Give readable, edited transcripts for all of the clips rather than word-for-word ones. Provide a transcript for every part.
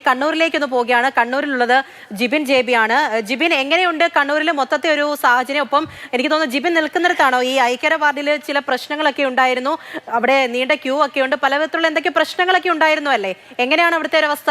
കണ്ണൂരിലേക്കൊന്ന് പോവുകയാണ്. കണ്ണൂരിലുള്ളത് ജിബിൻ ജേബി ആണ്. ജിബിൻ, എങ്ങനെയുണ്ട് കണ്ണൂരിൽ മൊത്തത്തെ ഒരു സാഹചര്യം? ഒപ്പം എനിക്ക് തോന്നുന്നു ജിബിൻ നിൽക്കുന്നിടത്താണോ ഈ ഐക്യര വാർഡിൽ ചില പ്രശ്നങ്ങളൊക്കെ ഉണ്ടായിരുന്നു, അവിടെ നീണ്ട ക്യൂ ഒക്കെ ഉണ്ട്, പല വിധത്തിലുള്ള എന്തൊക്കെ പ്രശ്നങ്ങളൊക്കെ ഉണ്ടായിരുന്നു അല്ലേ? എങ്ങനെയാണ് അവിടുത്തെ ഒരു അവസ്ഥ?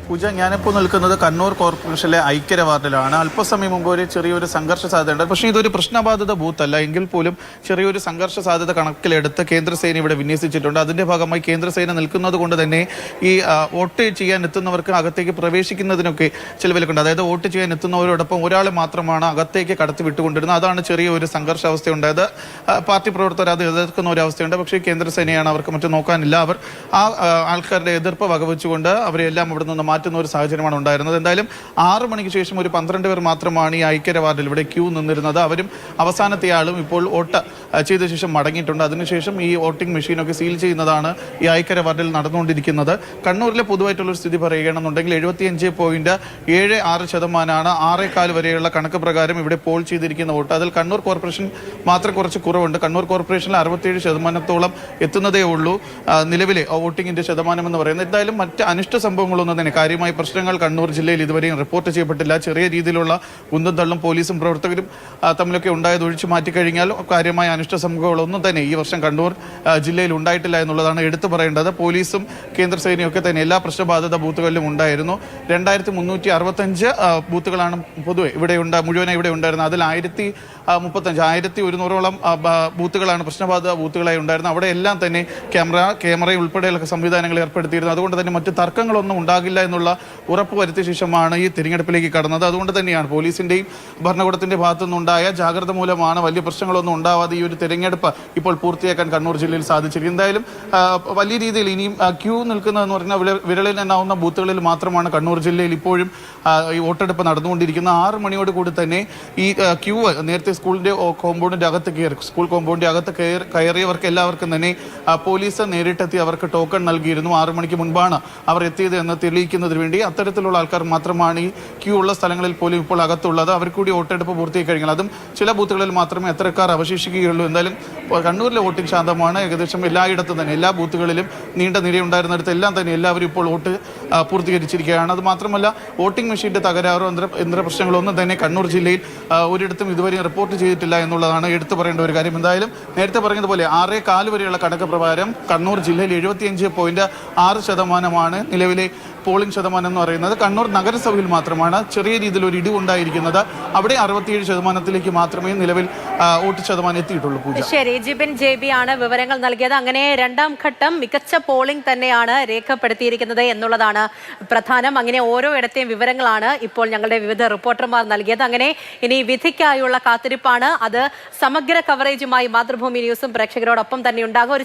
പൂജ, ഞാനിപ്പോൾ നിൽക്കുന്നത് കണ്ണൂർ കോർപ്പറേഷനിലെ ഐക്യര വാർഡിലാണ്. അല്പസമയം മുമ്പ് ഒരു ചെറിയൊരു സംഘർഷ സാധ്യതയുണ്ട്. പക്ഷേ ഇതൊരു പ്രശ്നബാധിത ബൂത്തല്ല, എങ്കിൽ പോലും ചെറിയൊരു സംഘർഷ സാധ്യത കണക്കിലെടുത്ത് കേന്ദ്രസേന ഇവിടെ വിന്യസിച്ചിട്ടുണ്ട്. അതിൻ്റെ ഭാഗമായി കേന്ദ്രസേന നിൽക്കുന്നത് കൊണ്ട് തന്നെ ഈ വോട്ട് ചെയ്യാൻ എത്തുന്നവർക്ക് അകത്തേക്ക് പ്രവേശിക്കുന്നതിനൊക്കെ ചില വിലക്കുണ്ട്. അതായത് വോട്ട് ചെയ്യാൻ എത്തുന്നവരോടൊപ്പം ഒരാളെ മാത്രമാണ് അകത്തേക്ക് കടത്തി വിട്ടുകൊണ്ടിരുന്നത്. അതാണ് ചെറിയൊരു സംഘർഷാവസ്ഥ ഉണ്ടായത്. പാർട്ടി പ്രവർത്തകർ അത് എതിർക്കുന്ന ഒരു അവസ്ഥയുണ്ട്. പക്ഷേ കേന്ദ്രസേനയാണ്, അവർക്ക് മറ്റും നോക്കാനില്ല. അവർ ആ ആൾക്കാരുടെ എതിർപ്പ് വകവെച്ചുകൊണ്ട് അവരെല്ലാം അവിടെ നിന്ന് മാറ്റുന്ന ഒരു സാഹചര്യമാണ് ഉണ്ടായിരുന്നത്. എന്തായാലും 6 മണിക്ക് ശേഷം ഒരു 12 പേർ മാത്രമാണ് ഈ ഐക്യര വാർഡിൽ ഇവിടെ ക്യൂ നിന്നിരുന്നത്. അവരും അവസാനത്തെ ആളും ഇപ്പോൾ വോട്ട് ചെയ്ത ശേഷം മടങ്ങിയിട്ടുണ്ട്. അതിനുശേഷം ഈ വോട്ടിംഗ് മെഷീനൊക്കെ സീൽ ചെയ്യുന്നതാണ് ഈ ഐക്യര വാർഡിൽ നടന്നുകൊണ്ടിരിക്കുന്നത്. കണ്ണൂരിലെ പൊതുവായിട്ടുള്ളൊരു സ്ഥിതി പറയുകയാണെന്നുണ്ടെങ്കിൽ 75.76% 6.4 വരെയുള്ള കണക്ക് പ്രകാരം ഇവിടെ പോൾ ചെയ്തിരിക്കുന്ന വോട്ട്. അതിൽ കണ്ണൂർ കോർപ്പറേഷൻ മാത്രം കുറച്ച് കുറവുണ്ട്. കണ്ണൂർ കോർപ്പറേഷനിൽ 67% എത്തുന്നതേ ഉള്ളൂ നിലവിലെ വോട്ടിങ്ങിന്റെ ശതമാനം എന്ന് പറയുന്നത്. എന്തായാലും മറ്റ് അനിഷ്ട സംഭവങ്ങളൊന്നും തന്നെ, കാര്യമായ പ്രശ്നങ്ങൾ കണ്ണൂർ ജില്ലയിൽ ഇതുവരെയും റിപ്പോർട്ട് ചെയ്യപ്പെട്ടില്ല. ചെറിയ രീതിയിലുള്ള ഉന്തും തള്ളും പോലീസും പ്രവർത്തകരും തമ്മിലൊക്കെ ഉണ്ടായത് ഒഴിച്ചു മാറ്റിക്കഴിഞ്ഞാൽ കാര്യമായ അനിഷ്ട സംഭവങ്ങളൊന്നും തന്നെ ഈ വർഷം കണ്ണൂർ ജില്ലയിൽ ഉണ്ടായിട്ടില്ല എന്നുള്ളതാണ് എടുത്തു പറയേണ്ടത്. പോലീസും കേന്ദ്രസേനയൊക്കെ തന്നെ എല്ലാ പ്രശ്നബാധിത ബൂത്തുകളിലും ഉണ്ടായിരുന്നു. 2365 ബൂത്തുകളാണ് പൊതുവെ മുഴുവനായി ഇവിടെ ഉണ്ടായിരുന്നത്. അതിൽ 1100ഓളം ബൂത്തുകളാണ് പ്രശ്നബാധിത ബൂത്തുകളായി ഉണ്ടായിരുന്നത്. അവിടെ എല്ലാം തന്നെ ക്യാമറ ഉൾപ്പെടെയുള്ള സംവിധാനങ്ങൾ ഏർപ്പെടുത്തിയിരുന്നു. അതുകൊണ്ട് തന്നെ മറ്റ് തർക്കങ്ങളൊന്നും ഉണ്ടാകില്ല എന്നുള്ള ഉറപ്പ് വരുത്തിയ ശേഷമാണ് ഈ തിരഞ്ഞെടുപ്പിലേക്ക് കടന്നത്. അതുകൊണ്ട് തന്നെയാണ് പോലീസിന്റെയും ഭരണകൂടത്തിന്റെ ഭാഗത്തുനിന്നുണ്ടായ ജാഗ്രത മൂലമാണ് വലിയ പ്രശ്നങ്ങളൊന്നും ഉണ്ടാവാതെ ഈ ഒരു തിരഞ്ഞെടുപ്പ് ഇപ്പോൾ പൂർത്തിയാക്കാൻ കണ്ണൂർ ജില്ലയിൽ സാധിച്ചിരിക്കുന്നത്. എന്തായാലും വലിയ രീതിയിൽ ഇനിയും ക്യൂ നിൽക്കുന്നതെന്ന് പറഞ്ഞാൽ വിരളിൽ എണ്ണാവുന്ന ബൂത്തുകളിൽ മാത്രമാണ് കണ്ണൂർ ജില്ലയിൽ ഇപ്പോഴും ഈ വോട്ടെടുപ്പ് നടന്നുകൊണ്ടിരിക്കുന്നത്. 6 മണിയോട് കൂടി തന്നെ ഈ ക്യൂ നേരത്തെ സ്കൂളിന്റെ കോമ്പൗണ്ടിന്റെ അകത്ത് സ്കൂൾ കോമ്പൗണ്ടിന്റെ അകത്ത് കയറിയവർക്ക് എല്ലാവർക്കും തന്നെ പോലീസ് നേരിട്ടെത്തി അവർക്ക് ടോക്കൺ നൽകിയിരുന്നു. 6 മണിക്ക് മുൻപാണ് അവർ എത്തിയത് എന്ന് തെളിയിക്കുന്നതിന് വേണ്ടി. അത്തരത്തിലുള്ള ആൾക്കാർ മാത്രമാണ് ഈ ക്യൂ ഉള്ള സ്ഥലങ്ങളിൽ പോലും ഇപ്പോൾ അകത്തുള്ളത്. അവർ കൂടി വോട്ടെടുപ്പ് പൂർത്തിയായി കഴിഞ്ഞാൽ അതും ചില ബൂത്തുകളിൽ മാത്രമേ അത്തരക്കാർ അവശേഷിക്കുകയുള്ളൂ. എന്തായാലും കണ്ണൂരിലെ വോട്ടിംഗ് ശാന്തമാണ്. ഏകദേശം എല്ലായിടത്തും തന്നെ എല്ലാ ബൂത്തുകളിലും നീണ്ട നിരയുണ്ടായിരുന്നിടത്ത് എല്ലാം തന്നെ എല്ലാവരും ഇപ്പോൾ വോട്ട് പൂർത്തീകരിച്ചിരിക്കുകയാണ്. അത് മാത്രമല്ല, വോട്ടിംഗ് മെഷീന്റെ തകരാറോ യന്ത്ര പ്രശ്നങ്ങളോ ഒന്നും തന്നെ കണ്ണൂർ ജില്ലയിൽ ഒരിടത്തും ഇതുവരെ റിപ്പോർട്ട് ചെയ്തിട്ടില്ല എന്നുള്ളതാണ് എടുത്തു പറയേണ്ട ഒരു കാര്യം. എന്തായാലും നേരത്തെ പറഞ്ഞതുപോലെ 6.4 വരെയുള്ള കണക്ക് പ്രകാരം കണ്ണൂർ ജില്ലയിൽ 75.6% നിലവിലെ പോളിംഗ് ശതമാനം എന്ന് പറയുന്നത്. കണ്ണൂർ നഗരസഭയിൽ മാത്രമാണ് ചെറിയ രീതിയിൽ ഒരു ഇടിവുണ്ടായിരിക്കുന്നത്. അവിടെ 67% മാത്രമേ നിലവിൽ വോട്ട് ശതമാനം എത്തിയിട്ടുള്ളൂ. പൂജ, ശരി. ജിബിൻ ജേബി ആണ് വിവരങ്ങൾ നൽകിയത്. അങ്ങനെ 2ാം ഘട്ടം മികച്ച പോളിംഗ് തന്നെയാണ് രേഖപ്പെടുത്തിയിരിക്കുന്നത് എന്നുള്ളതാണ് പ്രധാനം. അങ്ങനെ ഓരോ ഇടത്തെയും വിവരങ്ങളാണ് ഇപ്പോൾ ഞങ്ങളുടെ വിവിധ റിപ്പോർട്ടർമാർ നൽകിയത്. അങ്ങനെ ഇനി വിധിക്കായുള്ള കാത്തിരിപ്പാണ്. അത് സമഗ്ര കവറേജുമായി മാതൃഭൂമി ന്യൂസും പ്രേക്ഷകരോടൊപ്പം തന്നെ ഉണ്ടാകും.